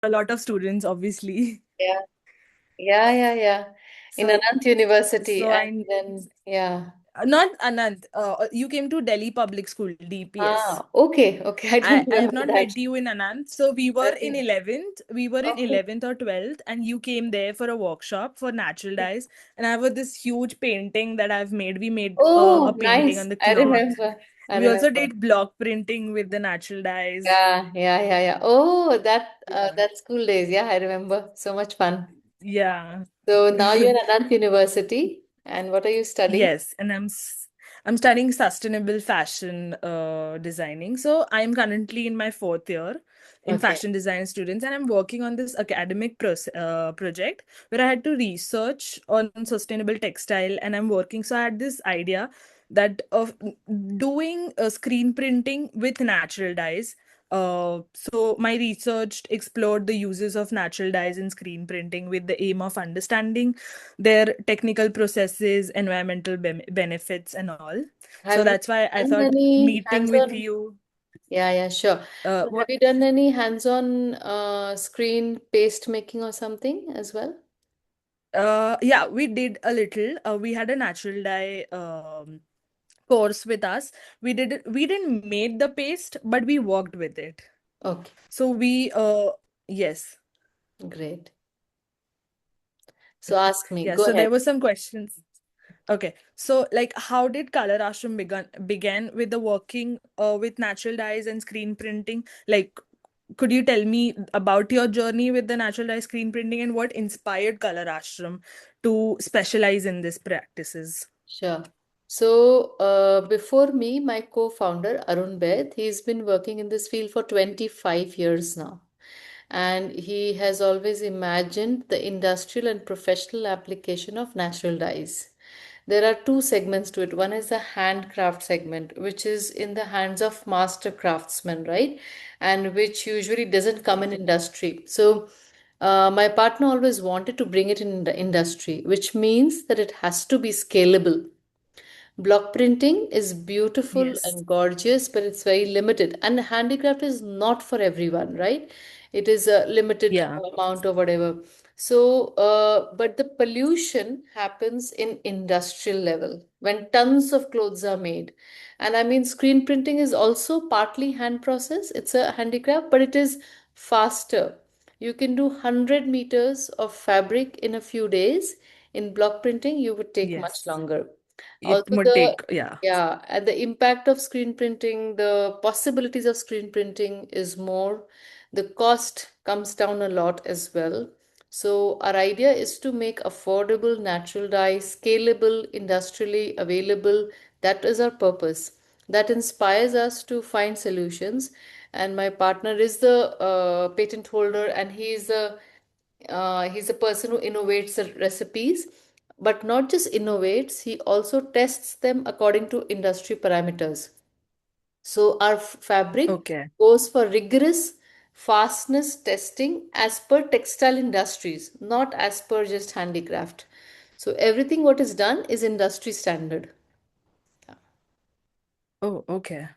a lot of students, obviously. Yeah, yeah, yeah, yeah. In So, Anant University, so and I then yeah. not Anant. You came to Delhi Public School, DPS. Ah, okay, okay. I I, didn't I have remember not that. met you in Anant. So we were in Okay, 11th. We were in okay. 11th or 12th, and you came there for a workshop for natural dyes. And I have this huge painting that I've made. We made a Oh, painting nice. on the I cloth. remember. I We also remember. did block printing with the natural dyes. Yeah, yeah, yeah, yeah. Oh, Yeah. that school days. Yeah, I remember. So much fun. Yeah. So now you're in Anant University, and what are you studying? Yes, and I'm studying sustainable fashion designing. So I'm currently in my fourth year in Okay. fashion design students, and I'm working on this academic project where I had to research on sustainable textile, and I'm working. So I had this idea that of doing screen printing with natural dyes. So my research explored the uses of natural dyes in screen printing with the aim of understanding their technical processes, environmental benefits, and all. So Have you that's why I done thought any meeting with hands-on? you. Yeah, yeah, sure. So have What? you done any hands-on screen paste making or something as well? Yeah, we did a little. We had a natural dye course with us. We didn't make the paste, but we worked with it. Okay, So yes. great. So ask me. Yeah, Go so ahead. there were some questions. Okay, so like, how did ColorAshram began with the working with natural dyes and screen printing? Like, could you tell me about your journey with the natural dye screen printing and what inspired ColorAshram to specialize in these practices? Sure. So, before me, my co-founder, Arun Beth, he's been working in this field for 25 years now. And he has always imagined the industrial and professional application of natural dyes. There are two segments to it. One is the handcraft segment, which is in the hands of master craftsmen, right? And which usually doesn't come in industry. So, my partner always wanted to bring it in the industry, which means that it has to be scalable. Block printing is beautiful Yes. and gorgeous, but it's very limited. And handicraft is not for everyone, right? It is a limited Yeah. amount or whatever. So, but the pollution happens in industrial level when tons of clothes are made. And I mean, screen printing is also partly hand process. It's a handicraft, but it is faster. You can do 100 meters of fabric in a few days. In block printing, you would take much Yes. longer. It Also, would take, yeah. and the impact of screen printing, the possibilities of screen printing is more. The cost comes down a lot as well. So, our idea is to make affordable natural dye scalable, industrially available. That is our purpose. That inspires us to find solutions. And my partner is the patent holder, and he's a person who innovates the recipes, but not just innovates, he also tests them according to industry parameters. So our fabric Okay. goes for rigorous fastness testing as per textile industries, not as per just handicraft. So everything what is done is industry standard. Oh, okay.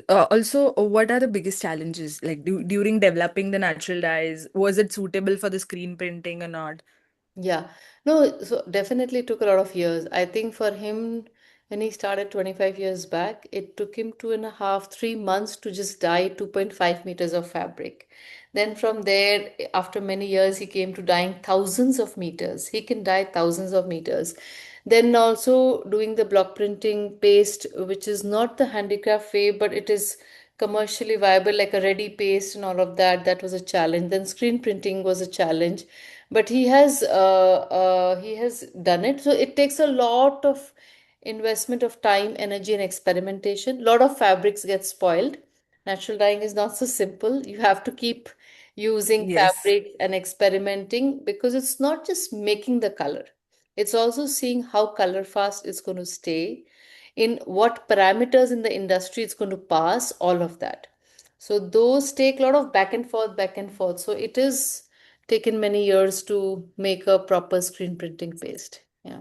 Also, what are the biggest challenges like during developing the natural dyes? Was it suitable for the screen printing or not? Yeah, no, so definitely took a lot of years. I think for him, when he started 25 years back, it took him 2.5, 3 months to just dye 2.5 meters of fabric. Then from there, after many years, he came to dyeing thousands of meters. He can dye thousands of meters. Then also doing the block printing paste, which is not the handicraft way, but it is commercially viable, like a ready paste and all of that. That was a challenge. Then screen printing was a challenge, but he has done it. So it takes a lot of investment of time, energy, and experimentation. A lot of fabrics get spoiled. Natural dyeing is not so simple. You have to keep using Yes. fabric and experimenting, because it's not just making the color, it's also seeing how color fast it's going to stay, in what parameters in the industry it's going to pass, all of that. So those take a lot of back and forth, back and forth. So it is taken many years to make a proper screen printing paste. Yeah.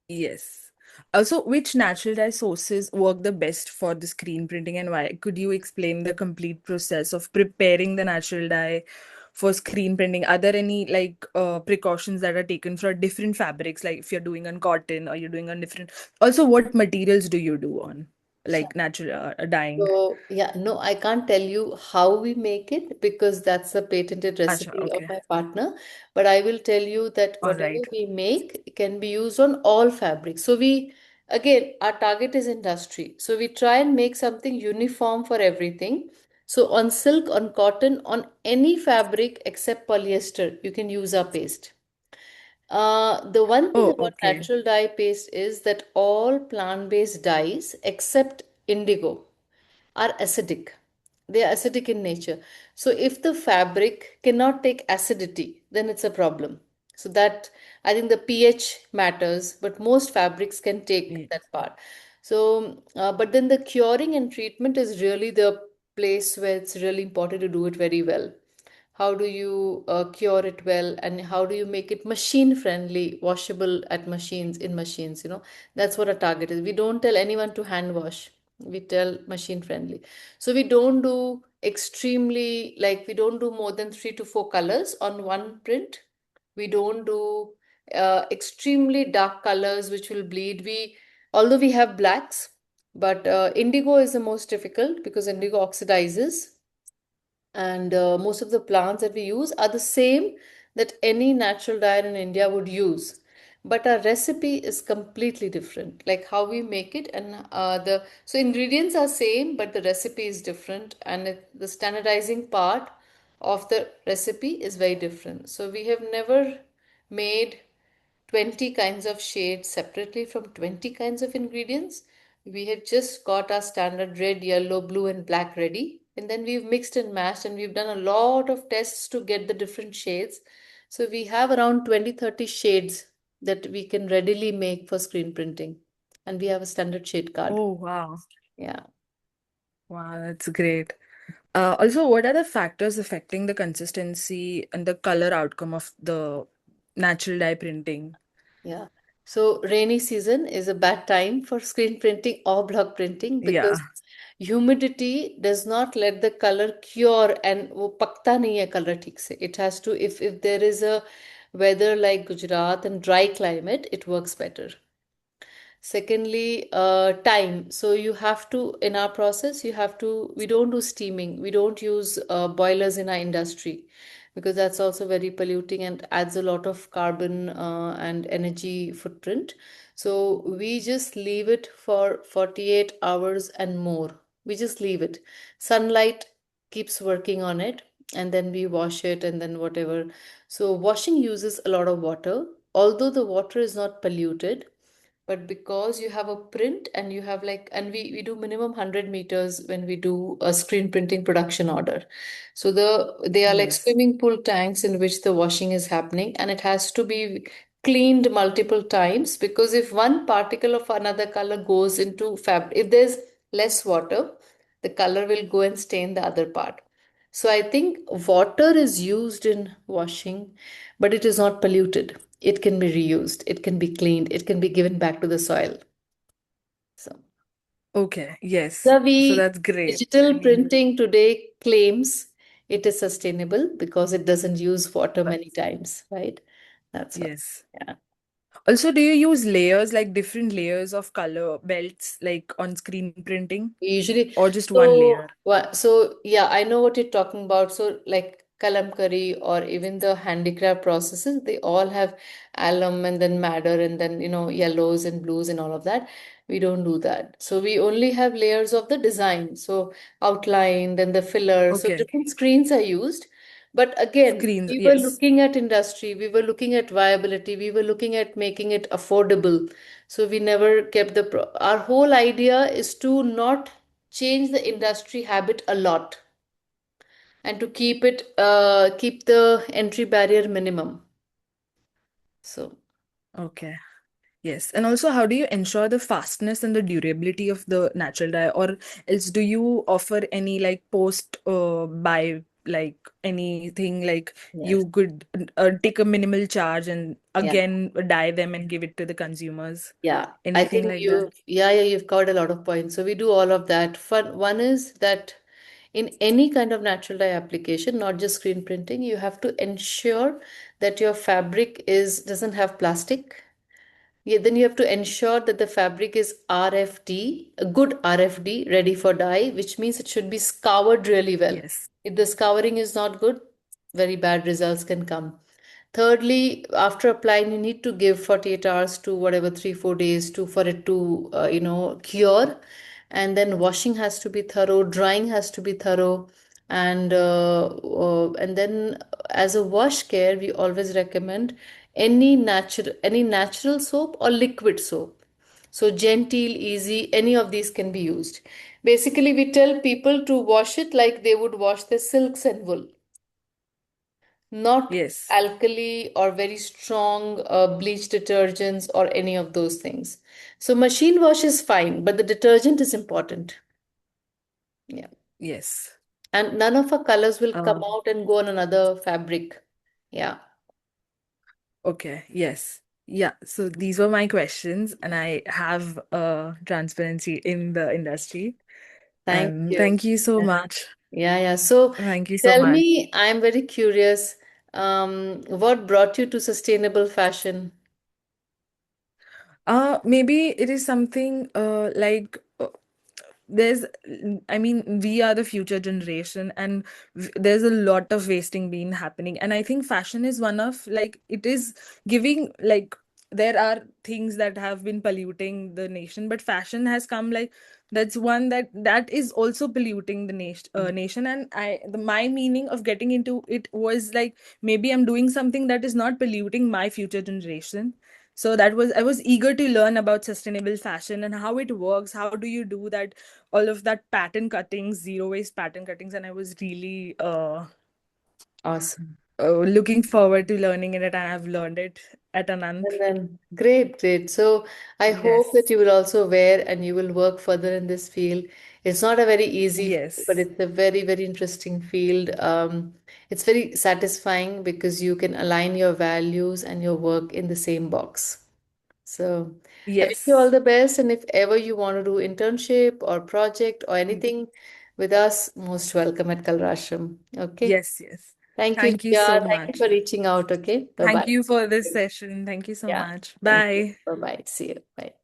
Yes. Also, which natural dye sources work the best for the screen printing and why? Could you explain the complete process of preparing the natural dye for screen printing? Are there any like precautions that are taken for different fabrics, like if you're doing on cotton or you're doing on different? Also, what materials do you do on like natural dyeing? So, yeah, no, I can't tell you how we make it because that's a patented Acha, recipe of okay. my partner. But I will tell you that All whatever right. we make can be used on all fabrics. So, again, our target is industry. So, we try and make something uniform for everything. So, on silk, on cotton, on any fabric except polyester, you can use our paste. The one thing Oh, about okay. natural dye paste is that all plant-based dyes except indigo are acidic. They are acidic in nature. So if the fabric cannot take acidity, then it's a problem. So that I think the pH matters, but most fabrics can take Yes. that part. So, but then the curing and treatment is really the place where it's really important to do it very well. How do you cure it well, and how do you make it machine friendly, washable at machines, in machines, that's what our target is. We don't tell anyone to hand wash, we tell machine friendly. So we don't do extremely, like we don't do more than 3 to 4 colors on one print. We don't do extremely dark colors which will bleed. Although we have blacks, but indigo is the most difficult because indigo oxidizes, and most of the plants that we use are the same that any natural dye in India would use. But our recipe is completely different, like how we make it, and the so ingredients are same, but the recipe is different, and the standardizing part of the recipe is very different. So we have never made 20 kinds of shades separately from 20 kinds of ingredients. We have just got our standard red, yellow, blue, and black ready. And then we've mixed and matched, and we've done a lot of tests to get the different shades. So we have around 20-30 shades that we can readily make for screen printing. And we have a standard shade card. Oh, wow. Yeah. Wow, that's great. Also, what are the factors affecting the consistency and the color outcome of the natural dye printing? Yeah. So rainy season is a bad time for screen printing or block printing Yeah. because humidity does not let the color cure, and वो पकता नहीं है color ठीक से. It has to, if there is a weather like Gujarat and dry climate, it works better. Secondly, time. So you have to, in our process, we don't do steaming. We don't use boilers in our industry because that's also very polluting and adds a lot of carbon and energy footprint. So we just leave it for 48 hours and more. We just leave it. Sunlight keeps working on it, and then we wash it, and then whatever. So washing uses a lot of water. Although the water is not polluted, but because you have a print and you have like, and we do minimum 100 meters when we do a screen printing production order. So they are like Yes. swimming pool tanks in which the washing is happening, and it has to be cleaned multiple times, because if one particle of another color goes into fabric, if there's less water, the color will go and stain the other part. So I think water is used in washing, but it is not polluted. It can be reused, it can be cleaned, it can be given back to the soil. So Okay. Yes. So the that's great. I digital mean, printing today claims it is sustainable because it doesn't use water many times, right? That's what. yes. Yeah. Also, do you use layers, like different layers of color belts, like on screen printing, Usually, or just one layer? so yeah, I know what you're talking about. So like kalamkari or even the handicraft processes, they all have alum and then madder and then yellows and blues and all of that. We don't do that. So we only have layers of the design. So outline, then the filler. So Okay. different screens are used. But again, Screens. we were Yes. looking at industry, we were looking at viability, we were looking at making it affordable. So we never kept our whole idea is to not change the industry habit a lot, and to keep the entry barrier minimum. So Okay. Yes. And also, how do you ensure the fastness and the durability of the natural dye? Or else do you offer any like post buy, like anything like yes. you could take a minimal charge and Yeah. again dye them and give it to the consumers? Yeah, I Anything think like that? you've covered a lot of points. So we do all of that. One is that in any kind of natural dye application, not just screen printing, you have to ensure that your fabric is doesn't have plastic. Yeah, then you have to ensure that the fabric is RFD, a good RFD, ready for dye, which means it should be scoured really well. Yes. If the scouring is not good, very bad results can come. Thirdly, after applying, you need to give 48 hours to whatever 3, 4 days to for it to cure, and then washing has to be thorough, drying has to be thorough, and then as a wash care, we always recommend any natural soap or liquid soap. So Gentile, Easy, any of these can be used. Basically, we tell people to wash it like they would wash their silks and wool, not Yes. alkali or very strong bleach detergents or any of those things. So machine wash is fine, but the detergent is important. Yeah. Yes. And none of our colors will come Um, out and go on another fabric. Yeah. okay. Yes. Yeah. So these were my questions, and I have transparency in the industry. Thank And you. thank you so Yeah, much. yeah. Yeah. So Thank you so tell much. me, I'm very curious, what brought you to sustainable fashion? Maybe it is something like there's I mean we are the future generation, and there's a lot of wasting being happening, and I think fashion is one of, like, it is giving, like, there are things that have been polluting the nation, but fashion has come, like, that's one that is also polluting the nation. And my meaning of getting into it was like, maybe I'm doing something that is not polluting my future generation. So that was, I was eager to learn about sustainable fashion and how it works, how do you do that, all of that pattern cuttings, zero waste pattern cuttings, and I was really Awesome. looking forward to learning it, and I've learned it at Anant. And then, great, great. So I hope that Yes. you will also wear and you will work further in this field. It's not a very easy field, but Yes. it's a very, very interesting field. It's very satisfying because you can align your values and your work in the same box. So I wish you all Yes. the best. And if ever you want to do internship or project or Mm. anything with us, most welcome at ColorAshram. Okay. Yes, yes. Thank you, Thank you Jia. so Thank you much. for reaching out. Okay. Bye Thank bye. you for this session. Thank you so Yeah. much. Thank you. Bye. Bye bye. See you. Bye.